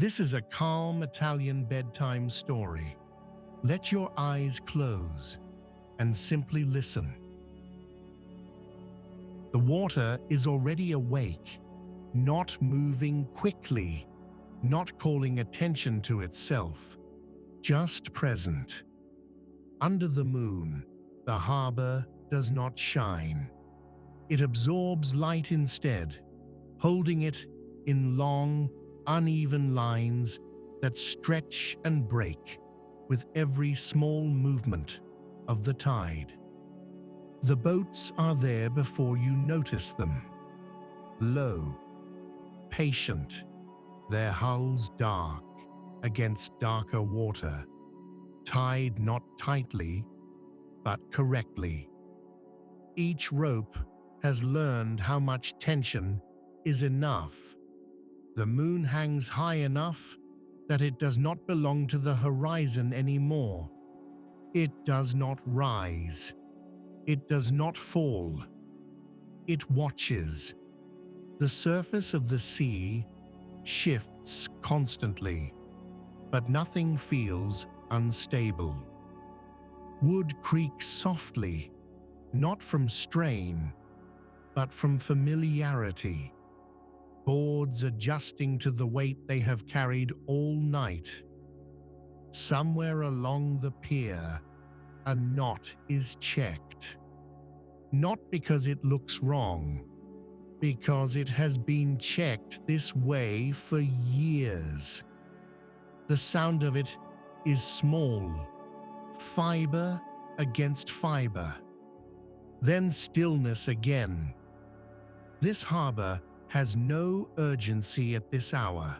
This is a calm Italian bedtime story. Let your eyes close and simply listen. The water is already awake, not moving quickly, not calling attention to itself, just present. Under the moon, the harbor does not shine. It absorbs light instead, holding it in long, uneven lines that stretch and break with every small movement of the tide. The boats are there before you notice them. Low, patient, their hulls dark against darker water, tied not tightly, but correctly. Each rope has learned how much tension is enough. The moon hangs high enough that it does not belong to the horizon anymore. It does not rise. It does not fall. It watches. The surface of the sea shifts constantly, but nothing feels unstable. Wood creaks softly, not from strain, but from familiarity. Boards adjusting to the weight they have carried all night. Somewhere along the pier, a knot is checked. Not because it looks wrong, because it has been checked this way for years. The sound of it is small, fiber against fiber. Then stillness again. This harbor has no urgency at this hour,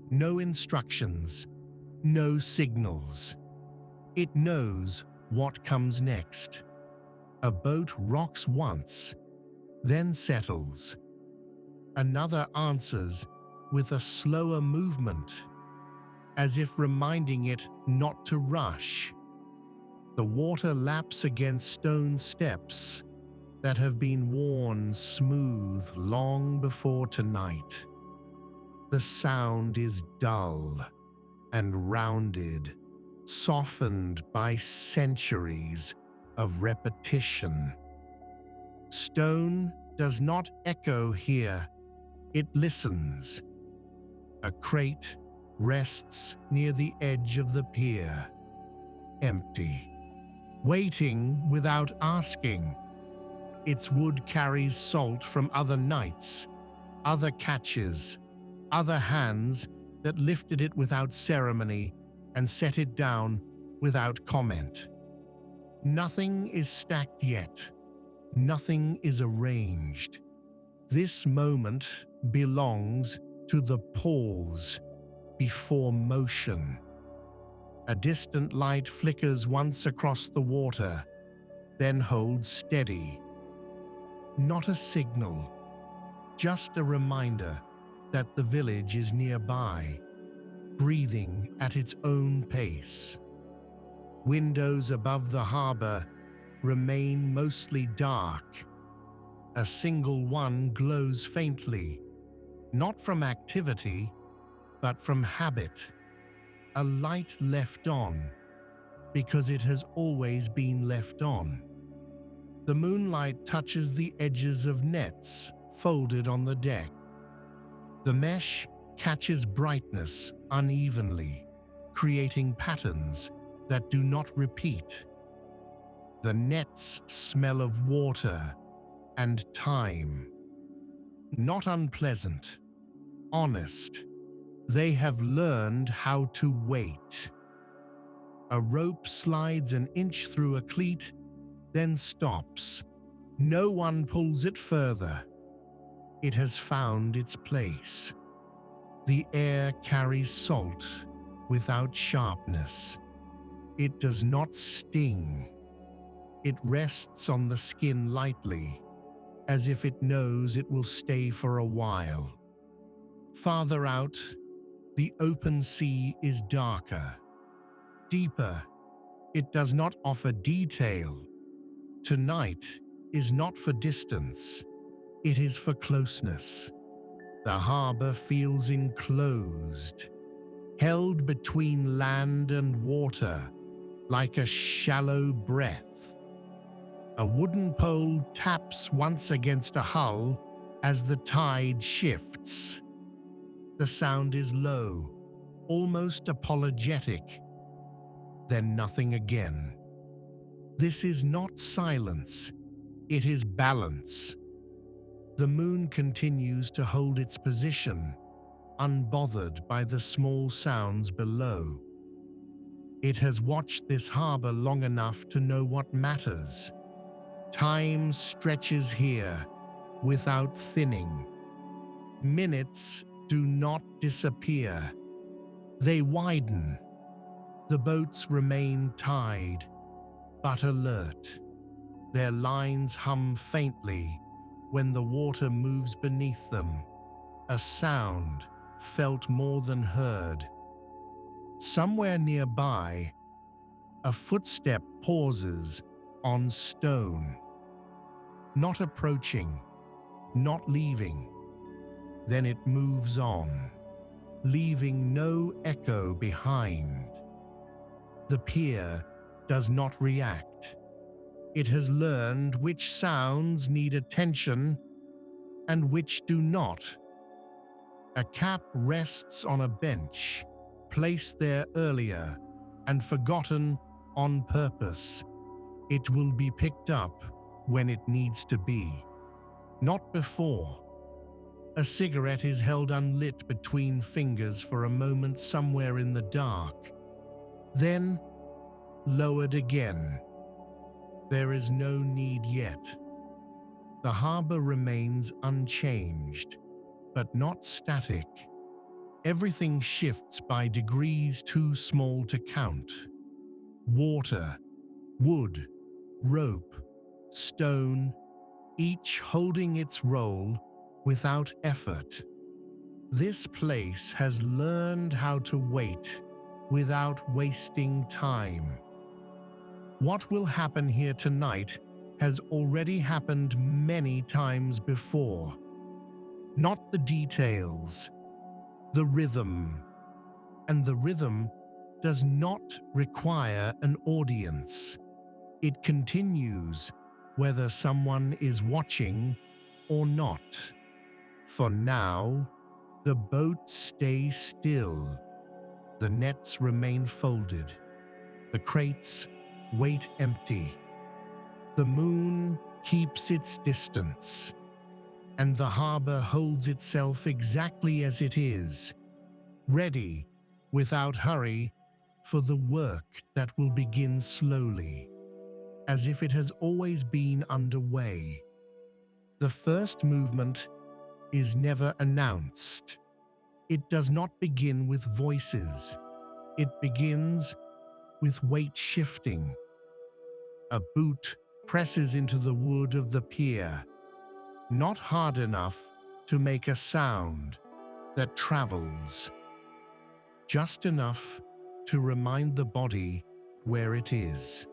no instructions, no signals. It knows what comes next. A boat rocks once, then settles. Another answers with a slower movement, as if reminding it not to rush. The water laps against stone steps that have been worn smooth long before tonight. The sound is dull and rounded, softened by centuries of repetition. Stone does not echo here, it listens. A crate rests near the edge of the pier, empty, waiting without asking. Its wood carries salt from other nights, other catches, other hands that lifted it without ceremony and set it down without comment. Nothing is stacked yet. Nothing is arranged. This moment belongs to the pause before motion. A distant light flickers once across the water, then holds steady. Not a signal, just a reminder that the village is nearby, breathing at its own pace. Windows above the harbor remain mostly dark. A single one glows faintly, not from activity, but from habit. A light left on, because it has always been left on. The moonlight touches the edges of nets folded on the deck. The mesh catches brightness unevenly, creating patterns that do not repeat. The nets smell of water and time. Not unpleasant, honest. They have learned how to wait. A rope slides an inch through a cleat, then stops. No one pulls it further. It has found its place. The air carries salt without sharpness. It does not sting. It rests on the skin lightly, as if it knows it will stay for a while. Farther out, the open sea is darker, deeper. It does not offer detail. Tonight is not for distance, it is for closeness. The harbor feels enclosed, held between land and water like a shallow breath. A wooden pole taps once against a hull as the tide shifts. The sound is low, almost apologetic, then nothing again. This is not silence, it is balance. The moon continues to hold its position, unbothered by the small sounds below. It has watched this harbor long enough to know what matters. Time stretches here without thinning. Minutes do not disappear. They widen. The boats remain tied, but alert. Their lines hum faintly when the water moves beneath them, a sound felt more than heard. Somewhere nearby, a footstep pauses on stone. Not approaching, not leaving. Then it moves on, leaving no echo behind. The pier does not react. It has learned which sounds need attention and which do not. A cap rests on a bench, placed there earlier and forgotten on purpose. It will be picked up when it needs to be, not before. A cigarette is held unlit between fingers for a moment somewhere in the dark, then lowered again. There is no need yet. The harbor remains unchanged, but not static. Everything shifts by degrees too small to count. Water, wood, rope, stone, each holding its role without effort. This place has learned how to wait without wasting time. What will happen here tonight has already happened many times before. Not the details, the rhythm. And the rhythm does not require an audience. It continues whether someone is watching or not. For now, the boat stays still. The nets remain folded. The crates wait empty. The moon keeps its distance, and the harbor holds itself exactly as it is, ready, without hurry, for the work that will begin slowly, as if it has always been underway. The first movement is never announced. It does not begin with voices. It begins with weight shifting. A boot presses into the wood of the pier, not hard enough to make a sound that travels, just enough to remind the body where it is.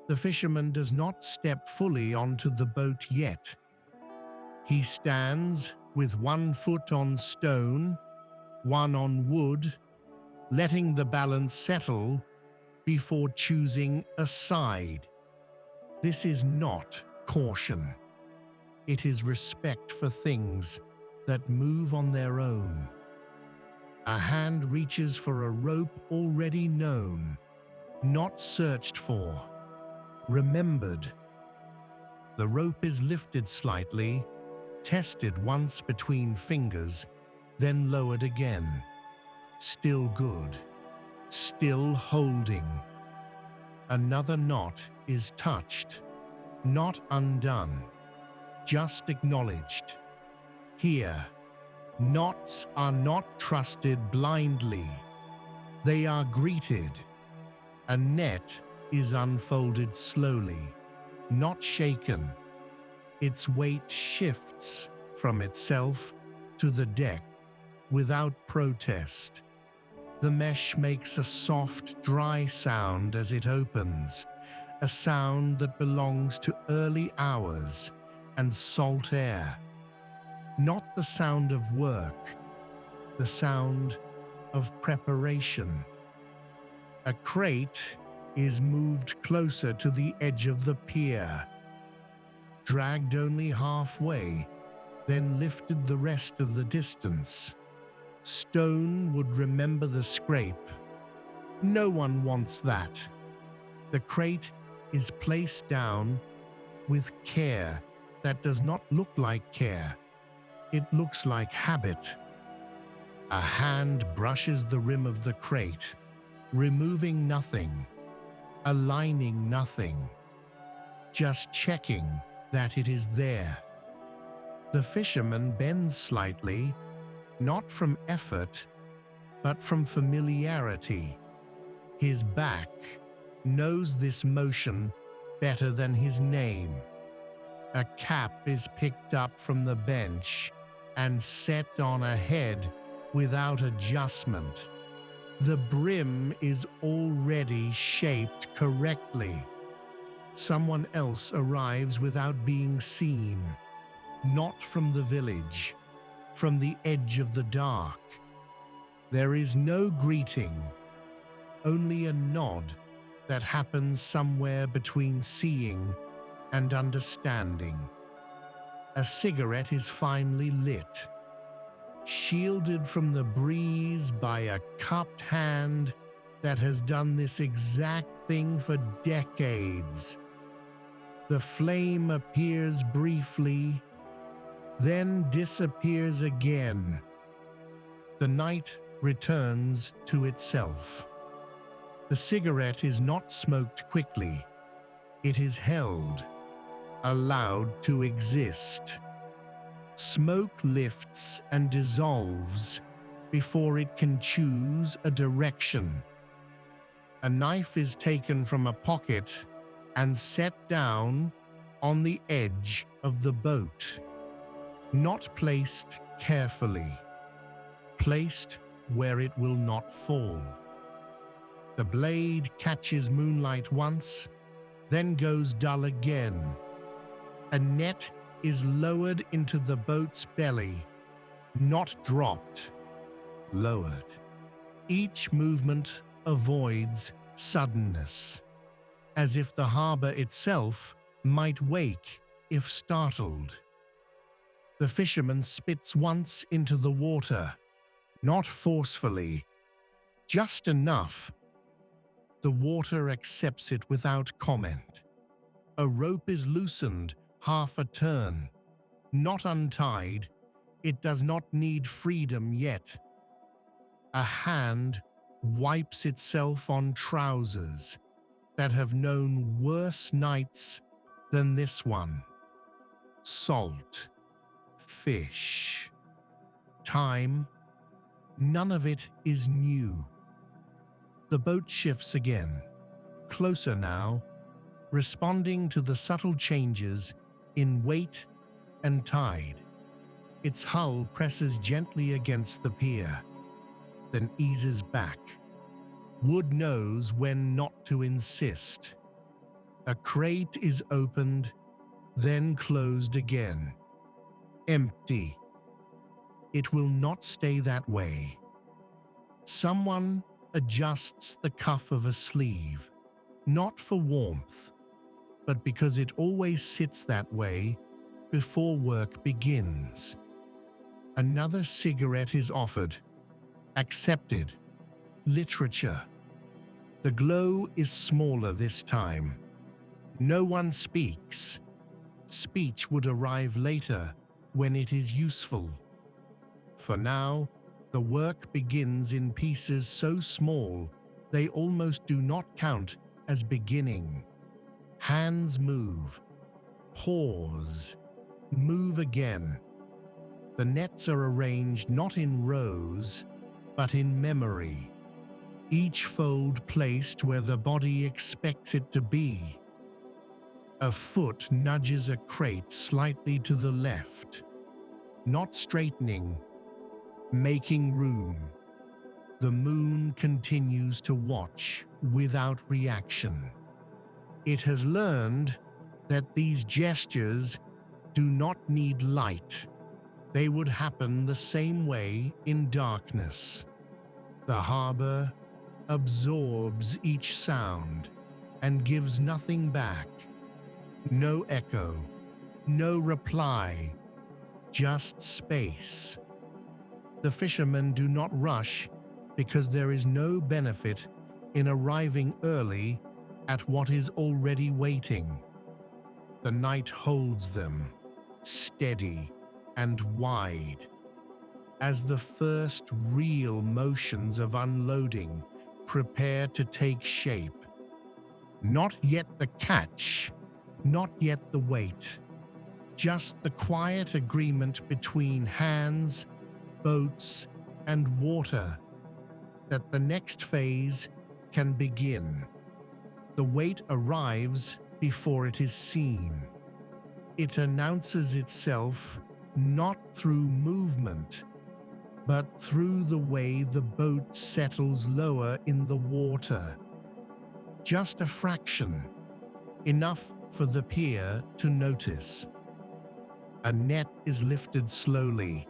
The fisherman does not step fully onto the boat yet. He stands with one foot on stone, one on wood, letting the balance settle before choosing a side. This is not caution. It is respect for things that move on their own. A hand reaches for a rope already known, not searched for, remembered. The rope is lifted slightly, tested once between fingers, then lowered again. Still good. Still holding. Another knot is touched, not undone, just acknowledged. Here, knots are not trusted blindly. They are greeted. A net is unfolded slowly, not shaken. Its weight shifts from itself to the deck without protest. The mesh makes a soft, dry sound as it opens, a sound that belongs to early hours and salt air. Not the sound of work, the sound of preparation. A crate is moved closer to the edge of the pier, dragged only halfway, then lifted the rest of the distance. Stone would remember the scrape. No one wants that. The crate is placed down with care that does not look like care. It looks like habit. A hand brushes the rim of the crate, removing nothing, aligning nothing, just checking that it is there. The fisherman bends slightly, not from effort, but from familiarity. His back knows this motion better than his name. A cap is picked up from the bench and set on a head without adjustment. The brim is already shaped correctly. Someone else arrives without being seen, not from the village, from the edge of the dark. There is no greeting, only a nod that happens somewhere between seeing and understanding. A cigarette is finely lit, shielded from the breeze by a cupped hand that has done this exact thing for decades. The flame appears briefly, then disappears again. The night returns to itself. The cigarette is not smoked quickly. It is held, allowed to exist. Smoke lifts and dissolves before it can choose a direction. A knife is taken from a pocket and set down on the edge of the boat. Not placed carefully, placed where it will not fall. The blade catches moonlight once, then goes dull again. A net is lowered into the boat's belly, not dropped, lowered. Each movement avoids suddenness, as if the harbor itself might wake if startled. The fisherman spits once into the water, not forcefully, just enough. The water accepts it without comment. A rope is loosened half a turn, not untied. It does not need freedom yet. A hand wipes itself on trousers that have known worse nights than this one. Salt, fish, time, none of it is new. The boat shifts again, closer now, responding to the subtle changes in weight and tide. Its hull presses gently against the pier, then eases back. Wood knows when not to insist. A crate is opened, then closed again. Empty. It will not stay that way. Someone adjusts the cuff of a sleeve, not for warmth, but because it always sits that way before work begins. Another cigarette is offered, accepted. Literature. The glow is smaller this time. No one speaks. Speech would arrive later when it is useful. For now, the work begins in pieces so small they almost do not count as beginning. Hands move, pause, move again. The nets are arranged not in rows, but in memory. Each fold placed where the body expects it to be. A foot nudges a crate slightly to the left, not straightening, making room. The moon continues to watch without reaction. It has learned that these gestures do not need light. They would happen the same way in darkness. The harbor absorbs each sound and gives nothing back. No echo, no reply, just space. The fishermen do not rush because there is no benefit in arriving early at what is already waiting. The night holds them, steady and wide, as the first real motions of unloading prepare to take shape. Not yet the catch, not yet the weight, just the quiet agreement between hands, boats, and water that the next phase can begin. The weight arrives before it is seen. It announces itself not through movement, but through the way the boat settles lower in the water. Just a fraction, enough for the pier to notice. A net is lifted slowly,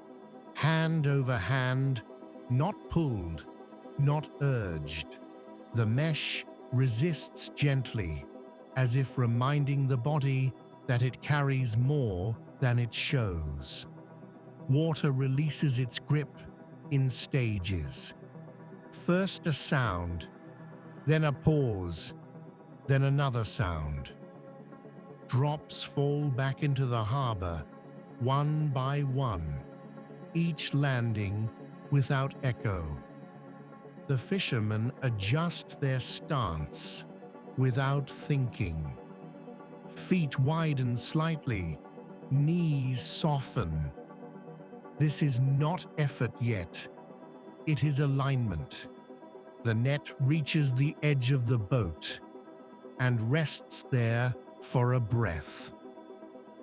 hand over hand, not pulled, not urged. The mesh resists gently, as if reminding the body that it carries more than it shows. Water releases its grip in stages. First a sound, then a pause, then another sound. Drops fall back into the harbor, one by one, each landing without echo. The fishermen adjust their stance without thinking. Feet widen slightly, knees soften. This is not effort yet. It is alignment. The net reaches the edge of the boat and rests there for a breath.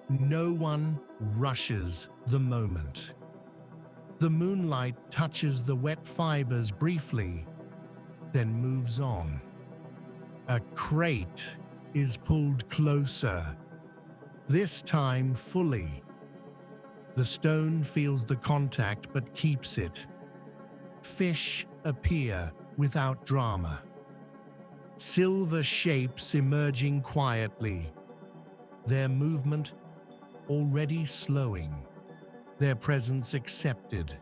No one rushes the moment. The moonlight touches the wet fibers briefly, then moves on. A crate is pulled closer, this time fully. The stone feels the contact but keeps it. Fish appear without drama. Silver shapes emerging quietly, their movement already slowing, their presence accepted.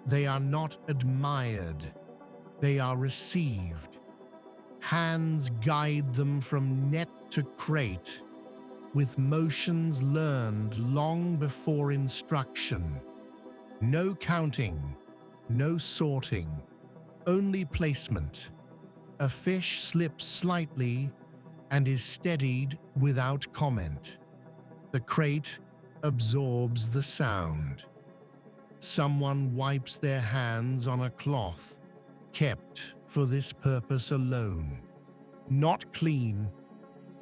They are not admired, they are received. Hands guide them from net to crate, with motions learned long before instruction. No counting, no sorting, only placement. A fish slips slightly and is steadied without comment. The crate absorbs the sound. Someone wipes their hands on a cloth, kept for this purpose alone. Not clean,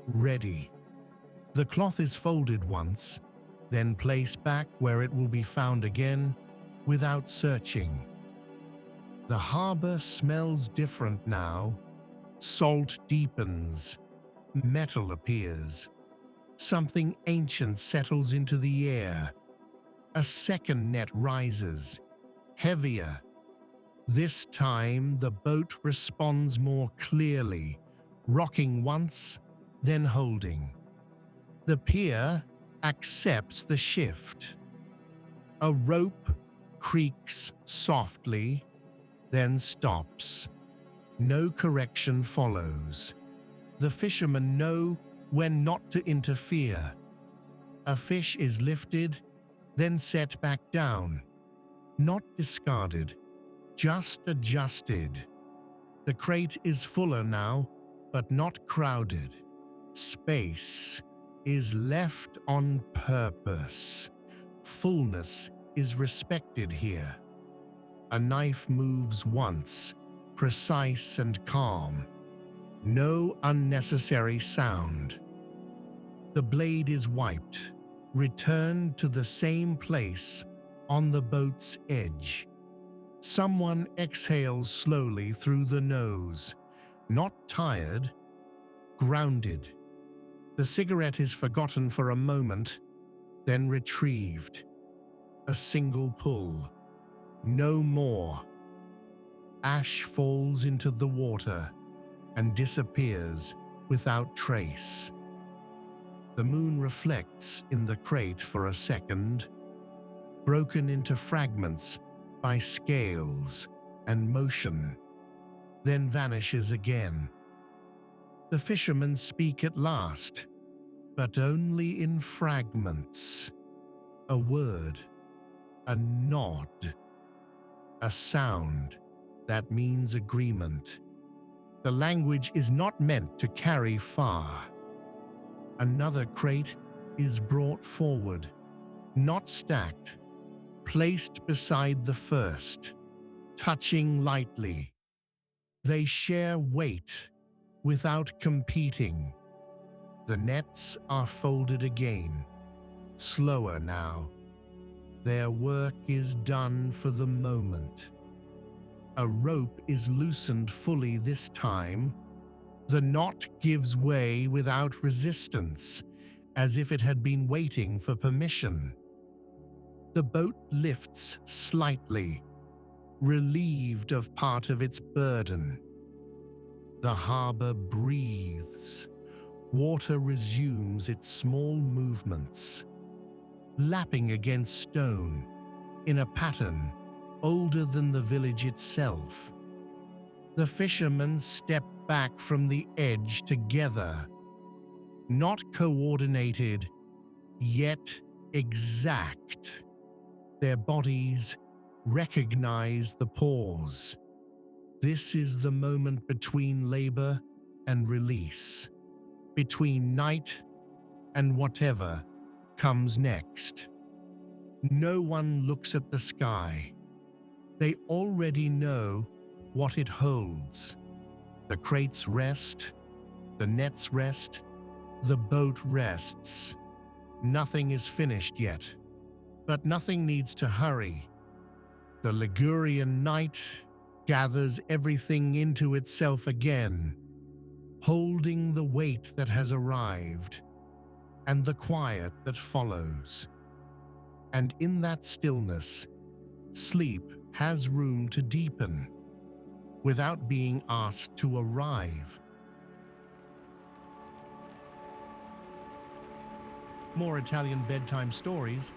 ready. The cloth is folded once, then placed back where it will be found again without searching. The harbor smells different now. Salt deepens, metal appears. Something ancient settles into the air. A second net rises, heavier. This time the boat responds more clearly, rocking once, then holding. The pier accepts the shift. A rope creaks softly, then stops. No correction follows. The fishermen know when not to interfere. A fish is lifted, then set back down. Not discarded, just adjusted. The crate is fuller now, but not crowded. Space is left on purpose. Fullness is respected here. A knife moves once, precise and calm. No unnecessary sound. The blade is wiped, returned to the same place on the boat's edge. Someone exhales slowly through the nose, not tired, grounded. The cigarette is forgotten for a moment, then retrieved. A single pull. No more. Ash falls into the water and disappears without trace. The moon reflects in the crate for a second, broken into fragments by scales and motion, then vanishes again. The fishermen speak at last, but only in fragments. A word, a nod, a sound that means agreement. The language is not meant to carry far. Another crate is brought forward, not stacked, placed beside the first, touching lightly. They share weight without competing. The nets are folded again, slower now. Their work is done for the moment. A rope is loosened fully this time. The knot gives way without resistance, as if it had been waiting for permission. The boat lifts slightly, relieved of part of its burden. The harbor breathes. Water resumes its small movements, lapping against stone in a pattern older than the village itself. The fishermen step back from the edge together, not coordinated, yet exact. Their bodies recognize the pause. This is the moment between labor and release, between night and whatever comes next. No one looks at the sky. They already know what it holds. The crates rest, the nets rest, the boat rests. Nothing is finished yet, but nothing needs to hurry. The Ligurian night gathers everything into itself again, holding the weight that has arrived and the quiet that follows. And in that stillness, sleep has room to deepen without being asked to arrive. More Italian bedtime stories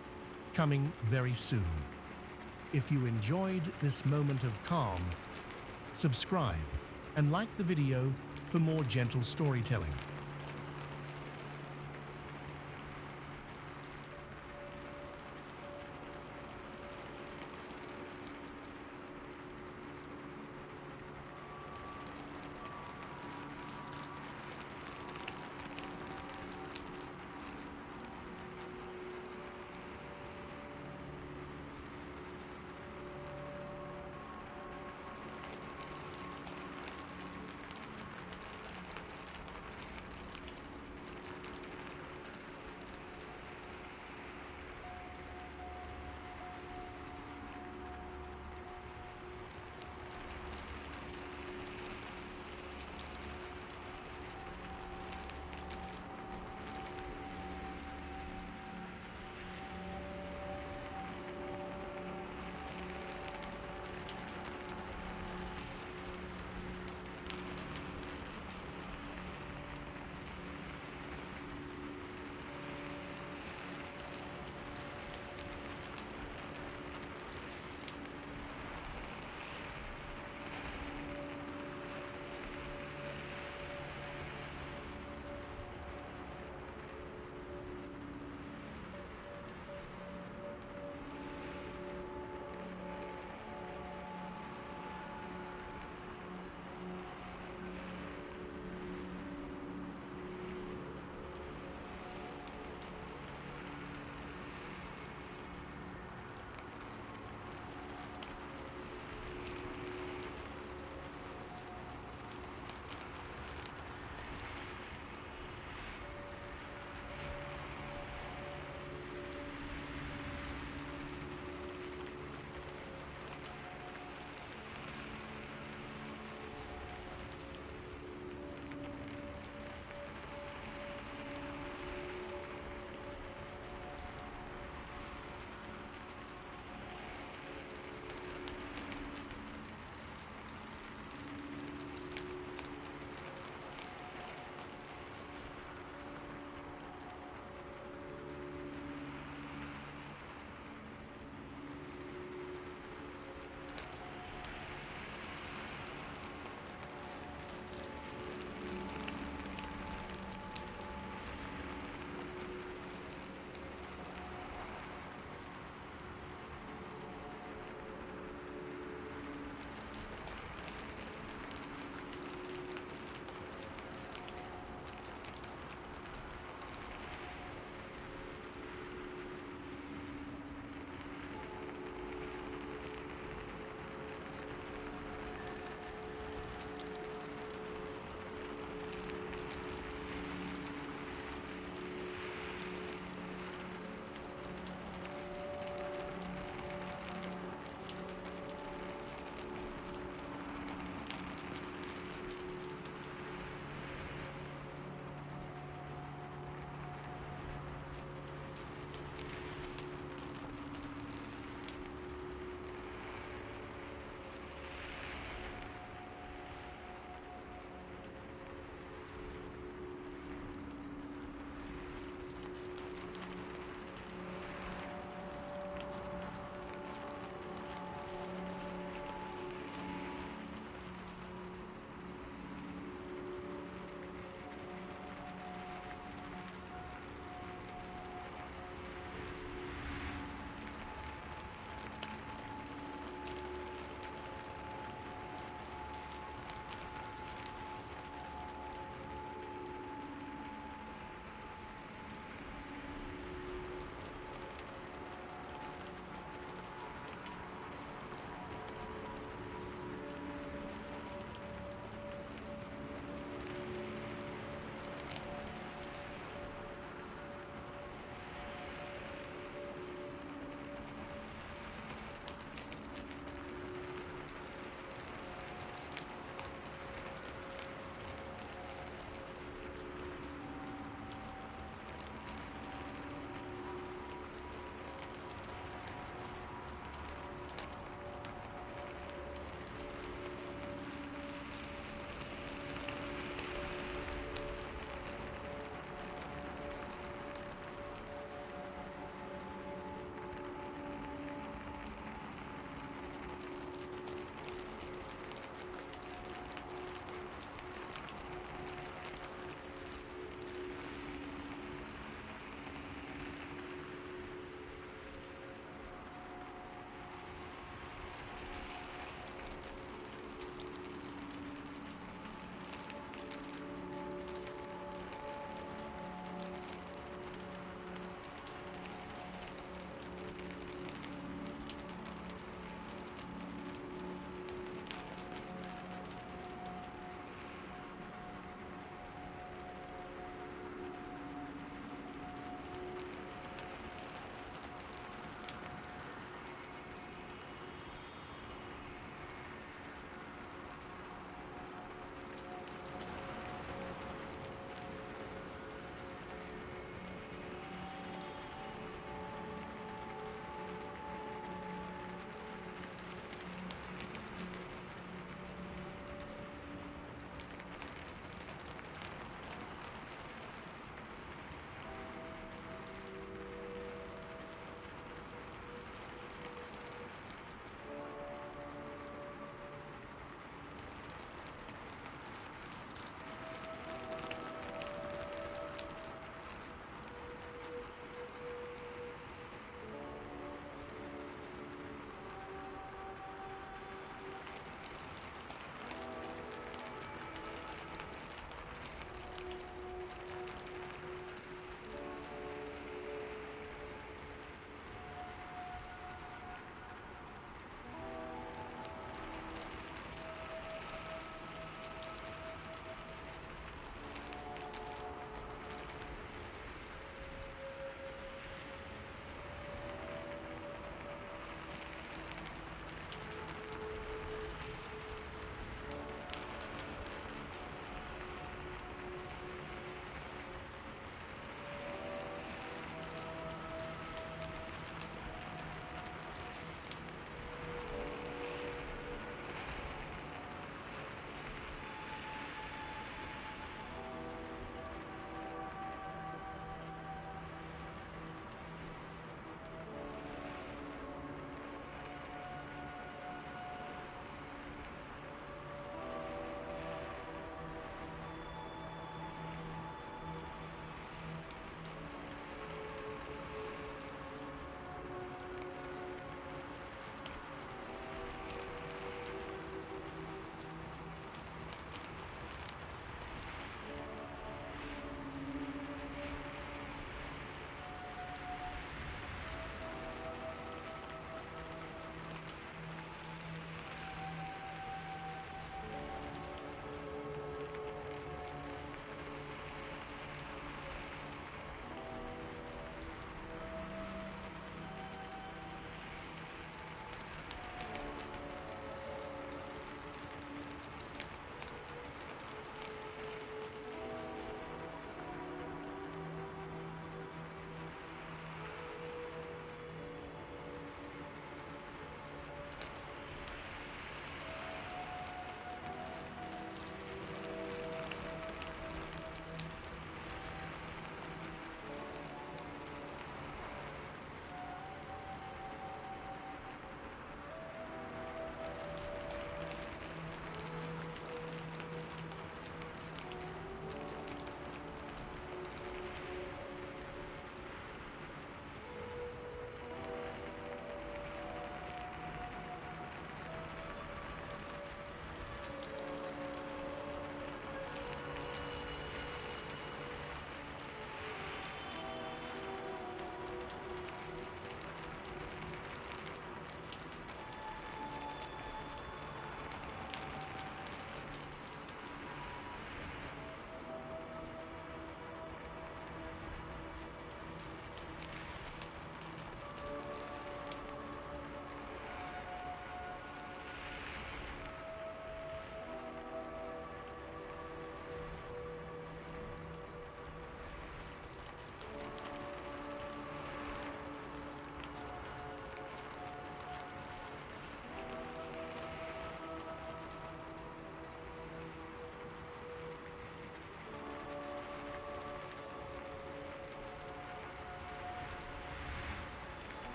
coming very soon. If you enjoyed this moment of calm, subscribe and like the video for more gentle storytelling.